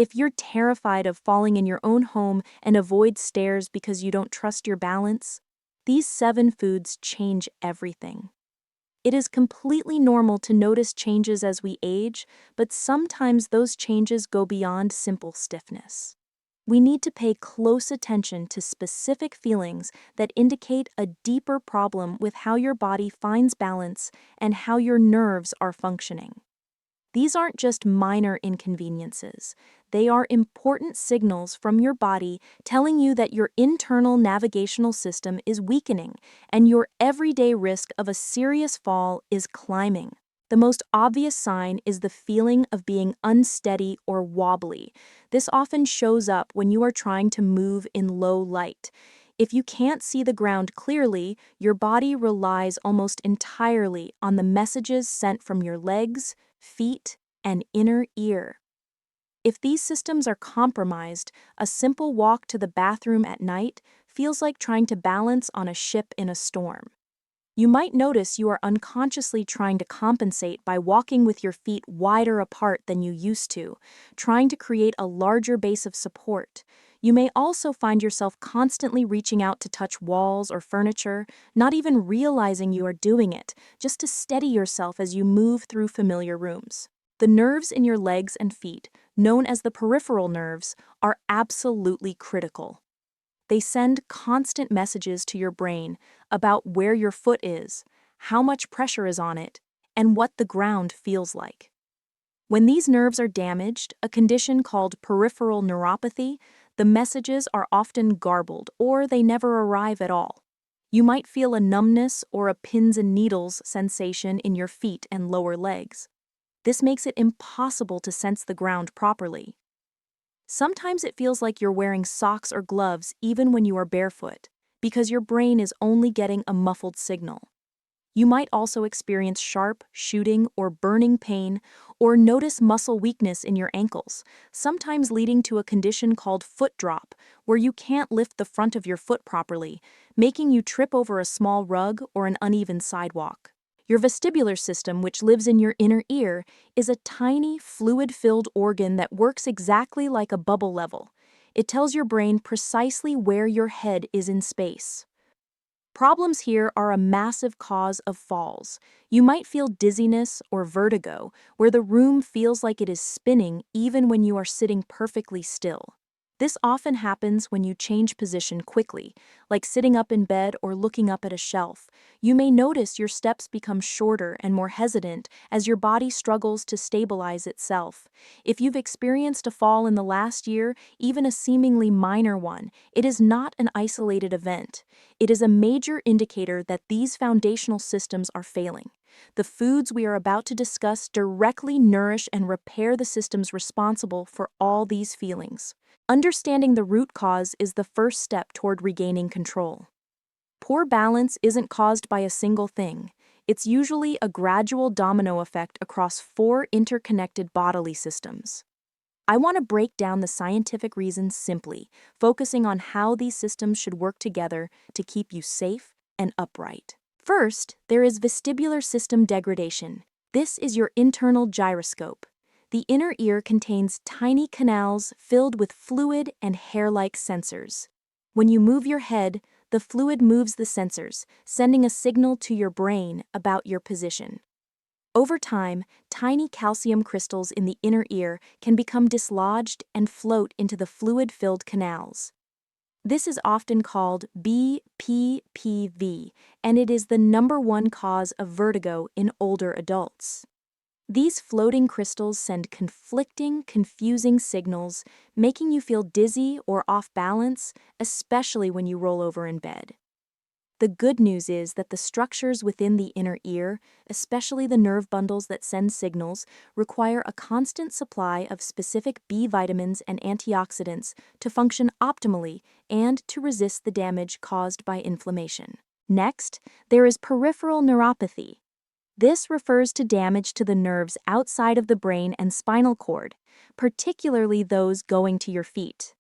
If you're terrified of falling in your own home and avoid stairs because you don't trust your balance, these 7 foods change everything. It is completely normal to notice changes as we age, but sometimes those changes go beyond simple stiffness. We need to pay close attention to specific feelings that indicate a deeper problem with how your body finds balance and how your nerves are functioning. These aren't just minor inconveniences. They are important signals from your body telling you that your internal navigational system is weakening and your everyday risk of a serious fall is climbing. The most obvious sign is the feeling of being unsteady or wobbly. This often shows up when you are trying to move in low light. If you can't see the ground clearly, your body relies almost entirely on the messages sent from your legs, feet, and inner ear. If these systems are compromised, a simple walk to the bathroom at night feels like trying to balance on a ship in a storm. You might notice you are unconsciously trying to compensate by walking with your feet wider apart than you used to, trying to create a larger base of support. You may also find yourself constantly reaching out to touch walls or furniture, not even realizing you are doing it, just to steady yourself as you move through familiar rooms. The nerves in your legs and feet, known as the peripheral nerves, are absolutely critical. They send constant messages to your brain about where your foot is, how much pressure is on it, and what the ground feels like. When these nerves are damaged, a condition called peripheral neuropathy, the messages are often garbled or they never arrive at all. You might feel a numbness or a pins and needles sensation in your feet and lower legs. This makes it impossible to sense the ground properly. Sometimes it feels like you're wearing socks or gloves even when you are barefoot, because your brain is only getting a muffled signal. You might also experience sharp, shooting, or burning pain, or notice muscle weakness in your ankles, sometimes leading to a condition called foot drop, where you can't lift the front of your foot properly, making you trip over a small rug or an uneven sidewalk. Your vestibular system, which lives in your inner ear, is a tiny, fluid-filled organ that works exactly like a bubble level. It tells your brain precisely where your head is in space. Problems here are a massive cause of falls. You might feel dizziness or vertigo, where the room feels like it is spinning even when you are sitting perfectly still. This often happens when you change position quickly, like sitting up in bed or looking up at a shelf. You may notice your steps become shorter and more hesitant as your body struggles to stabilize itself. If you've experienced a fall in the last year, even a seemingly minor one, it is not an isolated event. It is a major indicator that these foundational systems are failing. The foods we are about to discuss directly nourish and repair the systems responsible for all these feelings. Understanding the root cause is the first step toward regaining control. Poor balance isn't caused by a single thing. It's usually a gradual domino effect across 4 interconnected bodily systems. I want to break down the scientific reasons simply, focusing on how these systems should work together to keep you safe and upright. First, there is vestibular system degradation. This is your internal gyroscope. The inner ear contains tiny canals filled with fluid and hair-like sensors. When you move your head, the fluid moves the sensors, sending a signal to your brain about your position. Over time, tiny calcium crystals in the inner ear can become dislodged and float into the fluid-filled canals. This is often called BPPV, and it is the #1 cause of vertigo in older adults. These floating crystals send conflicting, confusing signals, making you feel dizzy or off balance, especially when you roll over in bed. The good news is that the structures within the inner ear, especially the nerve bundles that send signals, require a constant supply of specific B vitamins and antioxidants to function optimally and to resist the damage caused by inflammation. Next, there is peripheral neuropathy. This refers to damage to the nerves outside of the brain and spinal cord, particularly those going to your feet.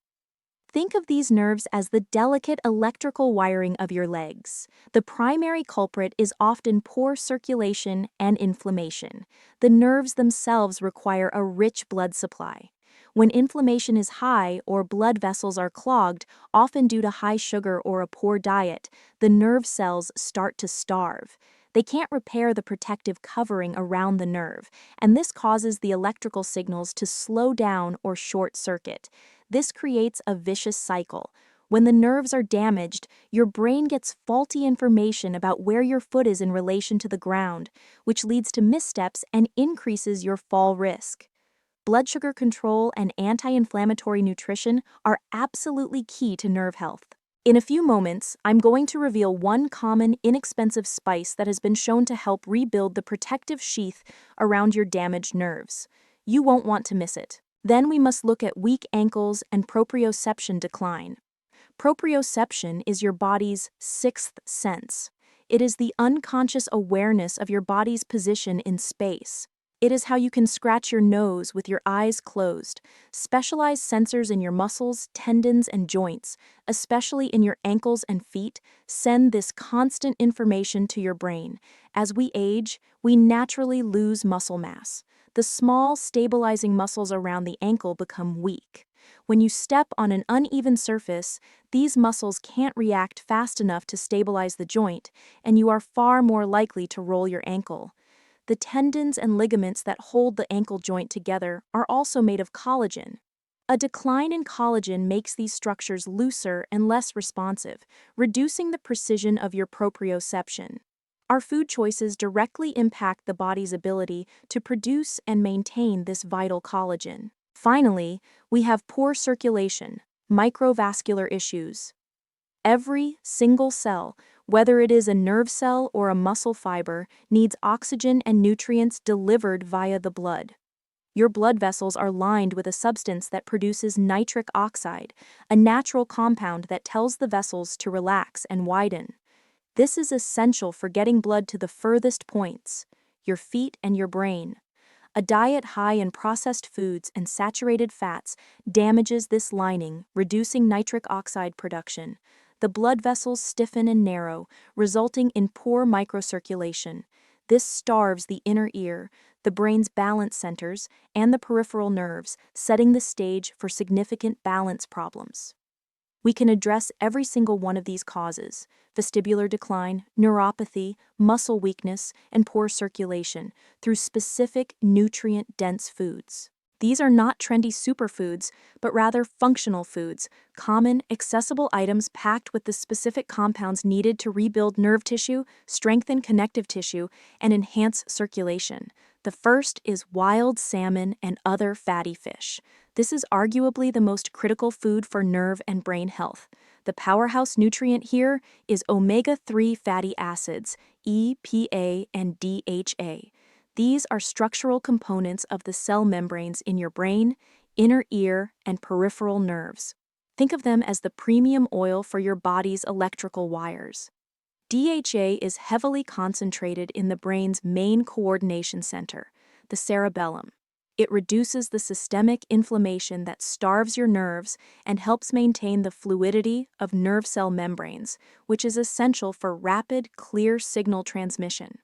Think of these nerves as the delicate electrical wiring of your legs. The primary culprit is often poor circulation and inflammation. The nerves themselves require a rich blood supply. When inflammation is high or blood vessels are clogged, often due to high sugar or a poor diet, the nerve cells start to starve. They can't repair the protective covering around the nerve, and this causes the electrical signals to slow down or short circuit. This creates a vicious cycle. When the nerves are damaged, your brain gets faulty information about where your foot is in relation to the ground, which leads to missteps and increases your fall risk. Blood sugar control and anti-inflammatory nutrition are absolutely key to nerve health. In a few moments, I'm going to reveal one common, inexpensive spice that has been shown to help rebuild the protective sheath around your damaged nerves. You won't want to miss it. Then we must look at weak ankles and proprioception decline. Proprioception is your body's sixth sense. It is the unconscious awareness of your body's position in space. It is how you can scratch your nose with your eyes closed. Specialized sensors in your muscles, tendons, and joints, especially in your ankles and feet, send this constant information to your brain. As we age, we naturally lose muscle mass. The small, stabilizing muscles around the ankle become weak. When you step on an uneven surface, these muscles can't react fast enough to stabilize the joint, and you are far more likely to roll your ankle. The tendons and ligaments that hold the ankle joint together are also made of collagen. A decline in collagen makes these structures looser and less responsive, reducing the precision of your proprioception. Our food choices directly impact the body's ability to produce and maintain this vital collagen. Finally, we have poor circulation, microvascular issues. Every single cell, whether it is a nerve cell or a muscle fiber, needs oxygen and nutrients delivered via the blood. Your blood vessels are lined with a substance that produces nitric oxide, a natural compound that tells the vessels to relax and widen. This is essential for getting blood to the furthest points, your feet and your brain. A diet high in processed foods and saturated fats damages this lining, reducing nitric oxide production. The blood vessels stiffen and narrow, resulting in poor microcirculation. This starves the inner ear, the brain's balance centers, and the peripheral nerves, setting the stage for significant balance problems. We can address every single one of these causes: vestibular decline, neuropathy, muscle weakness, and poor circulation through specific nutrient-dense foods. These are not trendy superfoods, but rather functional foods, common, accessible items packed with the specific compounds needed to rebuild nerve tissue, strengthen connective tissue, and enhance circulation. The first is wild salmon and other fatty fish. This is arguably the most critical food for nerve and brain health. The powerhouse nutrient here is omega-3 fatty acids, EPA and DHA. These are structural components of the cell membranes in your brain, inner ear, and peripheral nerves. Think of them as the premium oil for your body's electrical wires. DHA is heavily concentrated in the brain's main coordination center, the cerebellum. It reduces the systemic inflammation that starves your nerves and helps maintain the fluidity of nerve cell membranes, which is essential for rapid, clear signal transmission.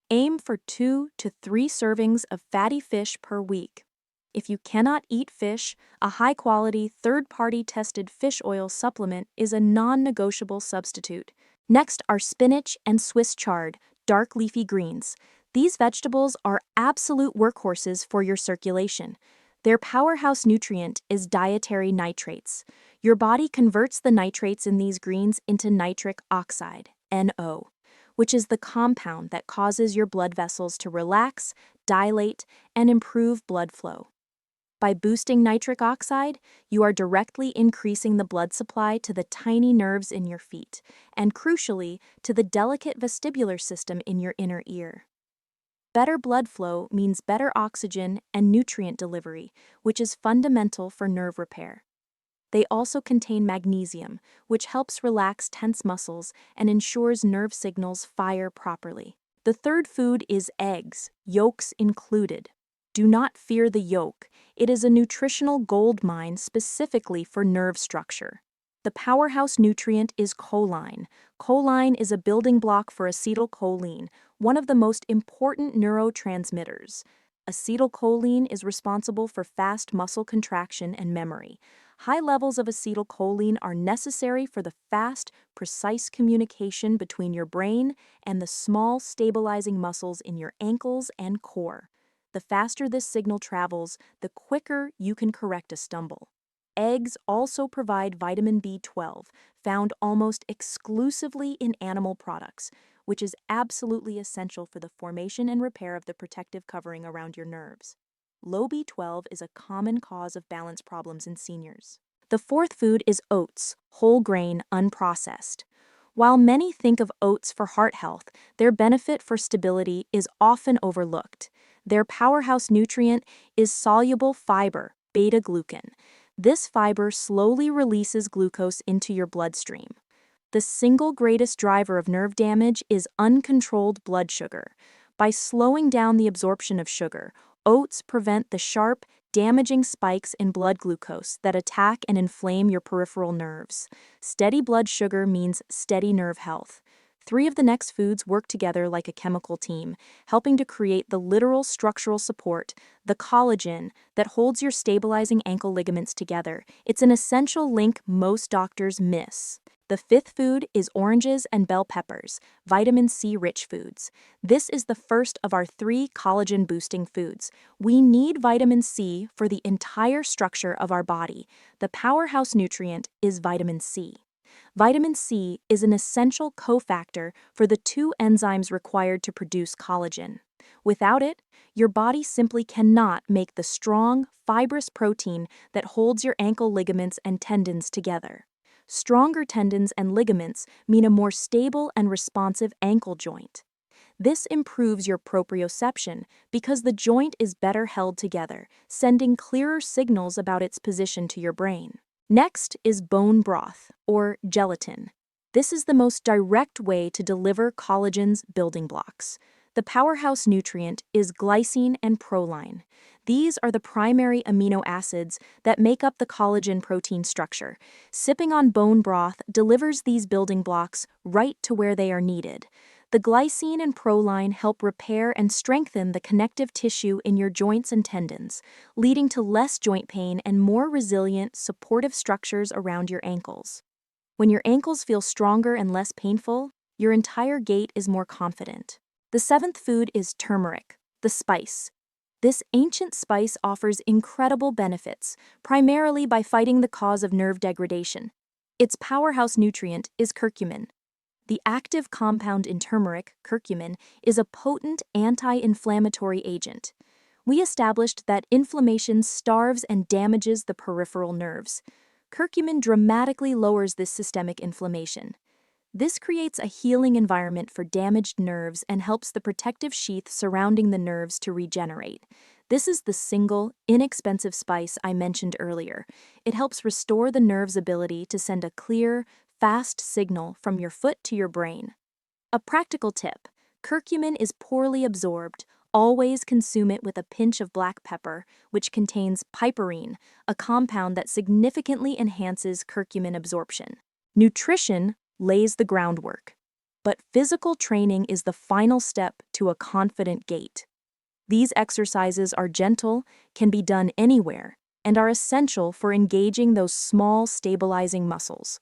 Aim for 2 to 3 servings of fatty fish per week. If you cannot eat fish, a high-quality, third-party tested fish oil supplement is a non-negotiable substitute. Next are spinach and Swiss chard, dark leafy greens. These vegetables are absolute workhorses for your circulation. Their powerhouse nutrient is dietary nitrates. Your body converts the nitrates in these greens into nitric oxide, NO, which is the compound that causes your blood vessels to relax, dilate, and improve blood flow. By boosting nitric oxide, you are directly increasing the blood supply to the tiny nerves in your feet, and crucially, to the delicate vestibular system in your inner ear. Better blood flow means better oxygen and nutrient delivery, which is fundamental for nerve repair. They also contain magnesium, which helps relax tense muscles and ensures nerve signals fire properly. The third food is eggs, yolks included. Do not fear the yolk. It is a nutritional gold mine specifically for nerve structure. The powerhouse nutrient is choline. Choline is a building block for acetylcholine, one of the most important neurotransmitters. Acetylcholine is responsible for fast muscle contraction and memory. High levels of acetylcholine are necessary for the fast, precise communication between your brain and the small, stabilizing muscles in your ankles and core. The faster this signal travels, the quicker you can correct a stumble. Eggs also provide vitamin B12, found almost exclusively in animal products, which is absolutely essential for the formation and repair of the protective covering around your nerves. Low B12 is a common cause of balance problems in seniors. The fourth food is oats, whole grain, unprocessed. While many think of oats for heart health, their benefit for stability is often overlooked. Their powerhouse nutrient is soluble fiber, beta-glucan. This fiber slowly releases glucose into your bloodstream. The single greatest driver of nerve damage is uncontrolled blood sugar. By slowing down the absorption of sugar, oats prevent the sharp, damaging spikes in blood glucose that attack and inflame your peripheral nerves. Steady blood sugar means steady nerve health. Three of the next foods work together like a chemical team, helping to create the literal structural support, the collagen, that holds your stabilizing ankle ligaments together. It's an essential link most doctors miss. The fifth food is oranges and bell peppers, vitamin C-rich foods. This is the first of our 3 collagen-boosting foods. We need vitamin C for the entire structure of our body. The powerhouse nutrient is vitamin C. Vitamin C is an essential cofactor for the 2 enzymes required to produce collagen. Without it, your body simply cannot make the strong, fibrous protein that holds your ankle ligaments and tendons together. Stronger tendons and ligaments mean a more stable and responsive ankle joint. This improves your proprioception because the joint is better held together, sending clearer signals about its position to your brain. Next is bone broth, or gelatin. This is the most direct way to deliver collagen's building blocks. The powerhouse nutrient is glycine and proline. These are the primary amino acids that make up the collagen protein structure. Sipping on bone broth delivers these building blocks right to where they are needed. The glycine and proline help repair and strengthen the connective tissue in your joints and tendons, leading to less joint pain and more resilient, supportive structures around your ankles. When your ankles feel stronger and less painful, your entire gait is more confident. The seventh food is turmeric, the spice. This ancient spice offers incredible benefits, primarily by fighting the cause of nerve degradation. Its powerhouse nutrient is curcumin. The active compound in turmeric, curcumin, is a potent anti-inflammatory agent. We established that inflammation starves and damages the peripheral nerves. Curcumin dramatically lowers this systemic inflammation. This creates a healing environment for damaged nerves and helps the protective sheath surrounding the nerves to regenerate. This is the single, inexpensive spice I mentioned earlier. It helps restore the nerve's ability to send a clear, fast signal from your foot to your brain. A practical tip: curcumin is poorly absorbed. Always consume it with a pinch of black pepper, which contains piperine, a compound that significantly enhances curcumin absorption. Nutrition lays the groundwork, but physical training is the final step to a confident gait. These exercises are gentle, can be done anywhere, and are essential for engaging those small, stabilizing muscles.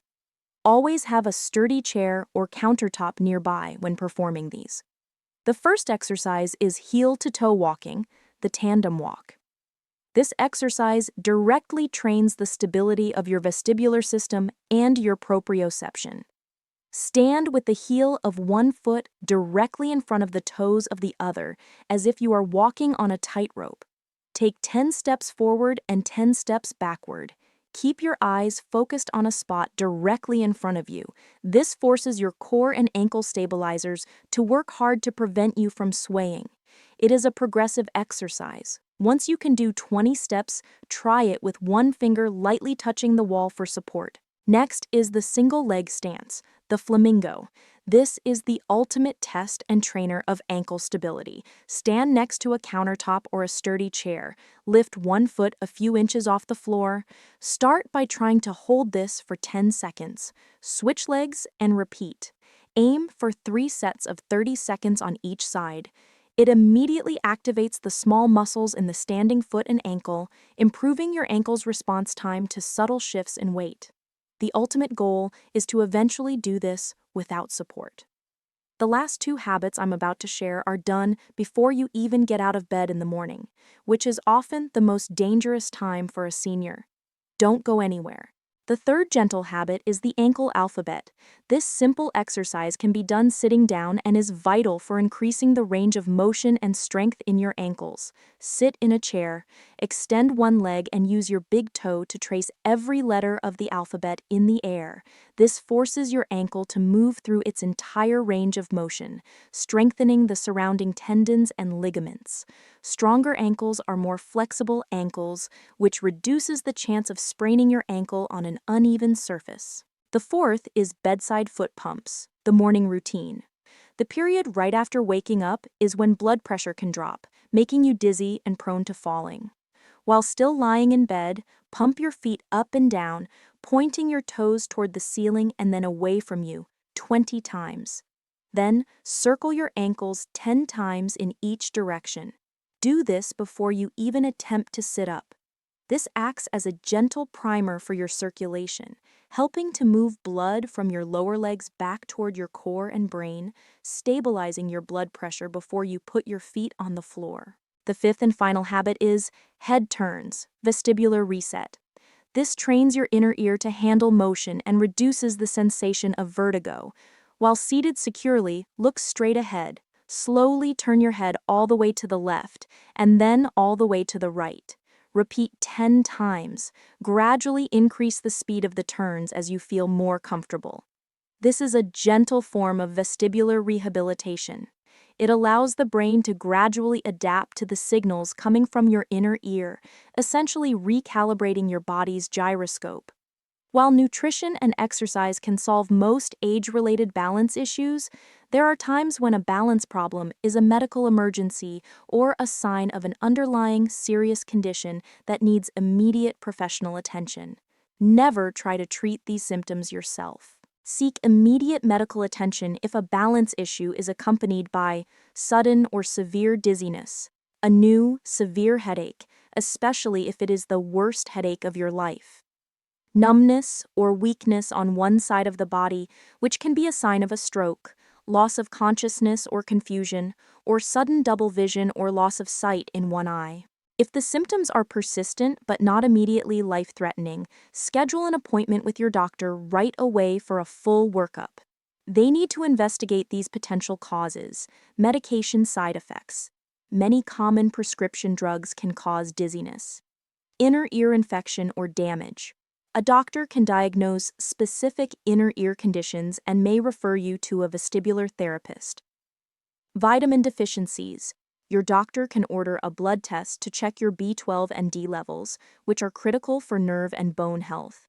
Always have a sturdy chair or countertop nearby when performing these. The first exercise is heel-to-toe walking, the tandem walk. This exercise directly trains the stability of your vestibular system and your proprioception. Stand with the heel of one foot directly in front of the toes of the other, as if you are walking on a tightrope. Take 10 steps forward and 10 steps backward. Keep your eyes focused on a spot directly in front of you. This forces your core and ankle stabilizers to work hard to prevent you from swaying. It is a progressive exercise. Once you can do 20 steps, try it with one finger lightly touching the wall for support. Next is the single leg stance, the flamingo. This is the ultimate test and trainer of ankle stability. Stand next to a countertop or a sturdy chair. Lift one foot a few inches off the floor. Start by trying to hold this for 10 seconds. Switch legs and repeat. Aim for 3 sets of 30 seconds on each side. It immediately activates the small muscles in the standing foot and ankle, improving your ankle's response time to subtle shifts in weight. The ultimate goal is to eventually do this without support. The last two habits I'm about to share are done before you even get out of bed in the morning, which is often the most dangerous time for a senior. Don't go anywhere. The third gentle habit is the ankle alphabet. This simple exercise can be done sitting down and is vital for increasing the range of motion and strength in your ankles. Sit in a chair, extend one leg, and use your big toe to trace every letter of the alphabet in the air. This forces your ankle to move through its entire range of motion, strengthening the surrounding tendons and ligaments. Stronger ankles are more flexible ankles, which reduces the chance of spraining your ankle on an uneven surface. The fourth is bedside foot pumps, the morning routine. The period right after waking up is when blood pressure can drop, making you dizzy and prone to falling. While still lying in bed, pump your feet up and down, pointing your toes toward the ceiling and then away from you 20 times. Then, circle your ankles 10 times in each direction. Do this before you even attempt to sit up. This acts as a gentle primer for your circulation, helping to move blood from your lower legs back toward your core and brain, stabilizing your blood pressure before you put your feet on the floor. The fifth and final habit is head turns, vestibular reset. This trains your inner ear to handle motion and reduces the sensation of vertigo. While seated securely, look straight ahead. Slowly turn your head all the way to the left, and then all the way to the right. Repeat 10 times. Gradually increase the speed of the turns as you feel more comfortable. This is a gentle form of vestibular rehabilitation. It allows the brain to gradually adapt to the signals coming from your inner ear, essentially recalibrating your body's gyroscope. While nutrition and exercise can solve most age-related balance issues, there are times when a balance problem is a medical emergency or a sign of an underlying serious condition that needs immediate professional attention. Never try to treat these symptoms yourself. Seek immediate medical attention if a balance issue is accompanied by sudden or severe dizziness, a new, severe headache, especially if it is the worst headache of your life, numbness or weakness on one side of the body, which can be a sign of a stroke, loss of consciousness or confusion, or sudden double vision or loss of sight in one eye. If the symptoms are persistent but not immediately life-threatening, schedule an appointment with your doctor right away for a full workup. They need to investigate these potential causes, medication side effects. Many common prescription drugs can cause dizziness, inner ear infection or damage. A doctor can diagnose specific inner ear conditions and may refer you to a vestibular therapist. Vitamin deficiencies. Your doctor can order a blood test to check your B12 and D levels, which are critical for nerve and bone health.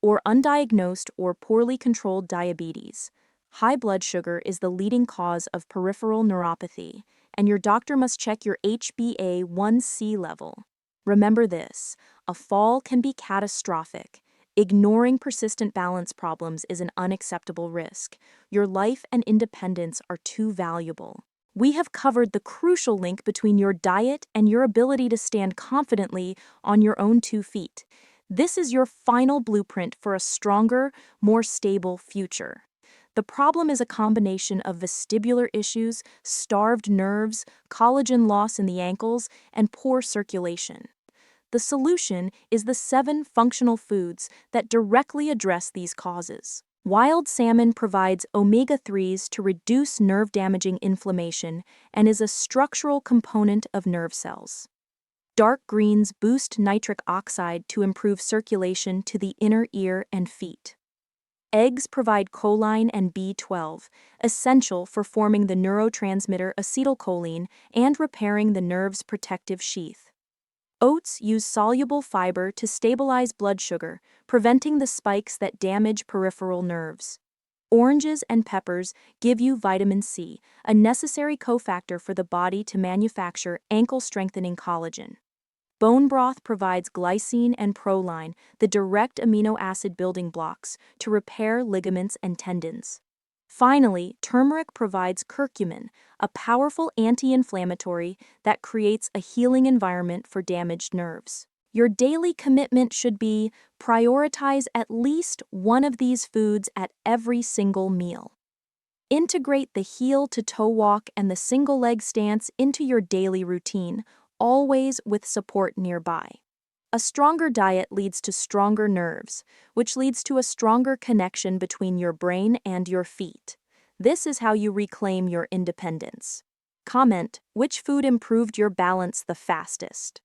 Or undiagnosed or poorly controlled diabetes. High blood sugar is the leading cause of peripheral neuropathy, and your doctor must check your HbA1c level. Remember this, a fall can be catastrophic. Ignoring persistent balance problems is an unacceptable risk. Your life and independence are too valuable. We have covered the crucial link between your diet and your ability to stand confidently on your own 2 feet. This is your final blueprint for a stronger, more stable future. The problem is a combination of vestibular issues, starved nerves, collagen loss in the ankles, and poor circulation. The solution is the 7 functional foods that directly address these causes. Wild salmon provides omega-3s to reduce nerve-damaging inflammation and is a structural component of nerve cells. Dark greens boost nitric oxide to improve circulation to the inner ear and feet. Eggs provide choline and B12, essential for forming the neurotransmitter acetylcholine and repairing the nerve's protective sheath. Oats use soluble fiber to stabilize blood sugar, preventing the spikes that damage peripheral nerves. Oranges and peppers give you vitamin C, a necessary cofactor for the body to manufacture ankle-strengthening collagen. Bone broth provides glycine and proline, the direct amino acid building blocks, to repair ligaments and tendons. Finally, turmeric provides curcumin, a powerful anti-inflammatory that creates a healing environment for damaged nerves. Your daily commitment should be prioritize at least one of these foods at every single meal. Integrate the heel to toe walk and the single leg stance into your daily routine, always with support nearby. A stronger diet leads to stronger nerves, which leads to a stronger connection between your brain and your feet. This is how you reclaim your independence. Comment which food improved your balance the fastest.